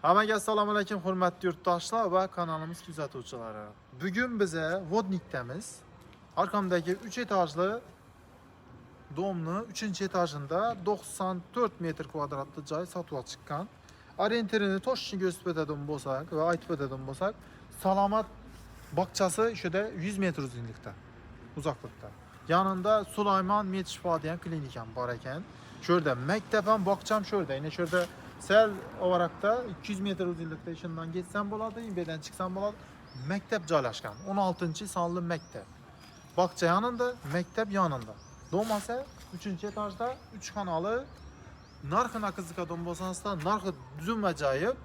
Hammaga assalomu alaykum hurmatli yurtdoshlar va kanalimiz kuzatuvchilari. Bugun bize Vodnik'tamiz. Arkamdagi 3 etajli domni 3-etajında 94 metr kvadratli joy sotuvga chiqqan. Orienterini toshni ko'rsatib o'tadigan bo'lsak va aytib o'tadigan bo'lsak, Salomat bog'chasi ishida 100 metr uzoqlikda. Yanında Sulaymon Medshifo degan klinikam bor ekan. Şurada maktab ham bog'cham shurda. Yine shurda sel olarakda 200 metr uzunlukda ishimdan geçsem bo'ladi, yerdan chiqsam bo'ladi. Maktab joylashgan. 16-sonli maktab. Bog'cha yanında, maktab yanında. Dom esa 3-etajda 3 xonali. Narxini qiziqadigan bo'lsangiz, narxi uzun ajoyib.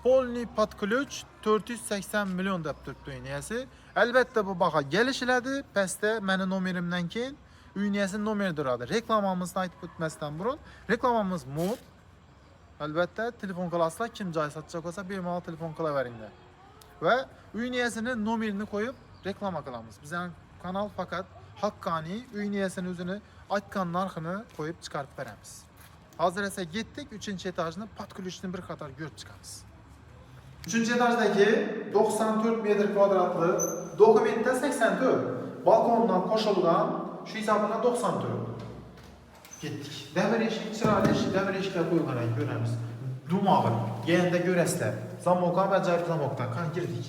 Polni под ключ 480 milyon deb turibdi uyniyasi. Albatta bu baho kelishiladi. Pastda meni nomerimdan keyin uyniyasi nomer turadi. Reklamamizni aytib o'tmasdan burun, reklamamiz mod. Albatta telefon qilasizlar, kim joy sotacak bo'lsa bemalol telefon qilaveringlar. Va uyniyasini nomerini qo'yib reklama qilamiz. Bizning kanal faqat haqqoniy uyniyasini o'zini aytgan narxini qo'yib chiqarib beramiz. Hozir esa ketdik 3-etajni под ключni bir qator ko'rib chiqamiz. 3-etajdagi 94 metr kvadratli, dokumentda 84, balkondan qo'shilgan, shu hisobiga 94. Ketdik. Demir eshik, chiroyli eshik, demir eshiklar qo'yilgan ekan ko'ramiz. Dumog'i, yanda ko'rasizlar. Zamokdan ajoyib zamokdan qan girdik.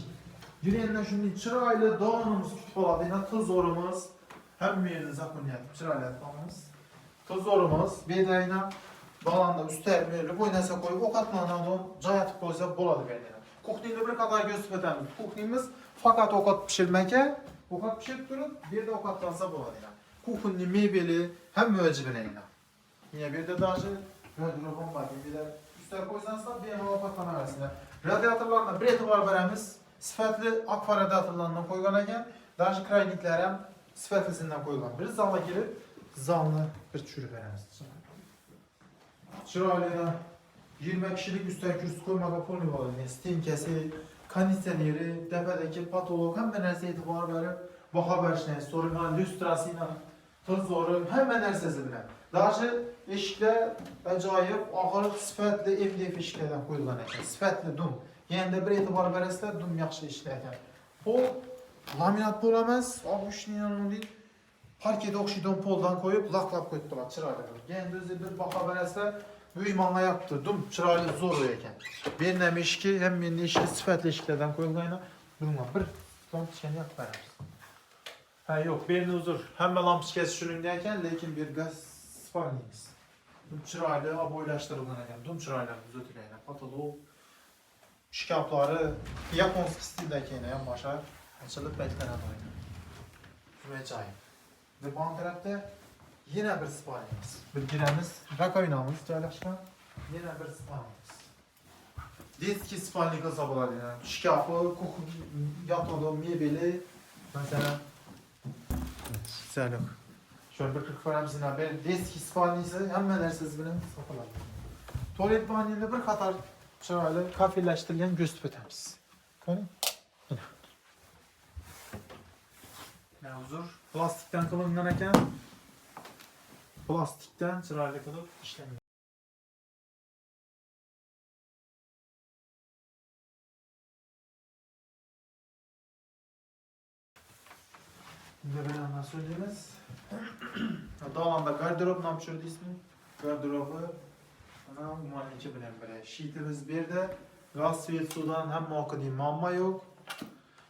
Yurganda shunday chiroyli donimiz kutib oladi, tuzorimiz, hamma yerni zaxoniyat, chiroyli donimiz. Tuzorimiz, bedayna balanda üstlermeli oynasa qo'yib ovqatlanadi, joy atib qo'ysa bo'ladi bedayna. Kuxnini bir qator ko'rsatib o'tamiz. Kuxnimiz faqat ovqat pishirmaka, ovqat pishirib turib, bu yerda ovqatlansa bo'ladi. Kuxni mebeli hamma o'zi bilan. Yine bir de daşı gardırobum var. Bir de üstler koysanız da bir yana ovqatlanaversiniz. Radiatorlarına bir e'tibor beramiz. Sifatli akva radiatorlarından qo'ygan ekan, daşı krayniklar ham sifatlisinden qo'yilgan. Bir zalga kirib, zalni bir tushirib beramiz. Chiroyli 20 kishilik üstler kursi qo'ymagan polni bo'ladi. Stenkasi, konditsioneri, tepadagi patolog hamma narsa e'tibor berib, baho berishni, so'ragan lyustrasini, tuzori hamma narsasi bilan. Daşı eshiklar ajoyib, og'ir sifatli MDF eshiklardan qo'yilgan ekan. Sifatli dum. Yanda bir e'tibor berasizlar, dum yaxshi eshiklar ekan. Pol laminat pol emas, og'ushning yanida parket o'xshaydigan poldan qo'yib, laqlab qo'yibdilar, chiroyli. Yanda o'zi bir baho berasizlar, uymonga yaptı, dum chiroyli zo'r ekan. Bernam eshigi, hammaning eshigi sifatli eshiklardan qo'yilgan. Bunga bir lampochkani yoqib beramiz. Ha yo'q, berni uzr. Hamma lampochkasi shuningdek ekan, lekin bir gaz spalnimiz. Chiroyli aboylashtirilgan ekan. Dum chiroyli uzatilgan. Patolog shkaflari yaponskiy stilda ekan, ham boshqa ochilib baytlanadi. Ajoyib. Ve bu tarafta yine bir spalnimiz. Bir giremiz, rakovinamiz joylashgan. Yine bir spalnimiz. Deski spalnik olsa bo'ladi. Shkafi, yotoq, mebeli, mesela güzel. Şöyle bir 40 paramızın bir deski spalnisi hamma narsasi bilan sotiladi. Tualet banyonda bir qator chiroyli kafellashtirilgan ko'rsatib o'tamiz. Qarang. Mana huzur plastikdan qilingan ekan. Plastikdan chiroyli qilib ishlangan. Ne bilen söyleyiniz? Dağlanda gardırop nam çördü ismi. Gardırobu ana umarlıcı bilen bire. Şiitimiz bir de gaz, svet, sudan hem muhakkadi mamma yok.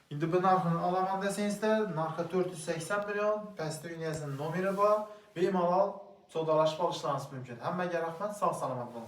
Şimdi bu narxını alaman deseniz de narxı 480 milyon. Pəstə üniversitenin nomeri var. Bemalal sodalaşıp alışlarınız mümkün. Həmmə rahmet, sağ salamat olun.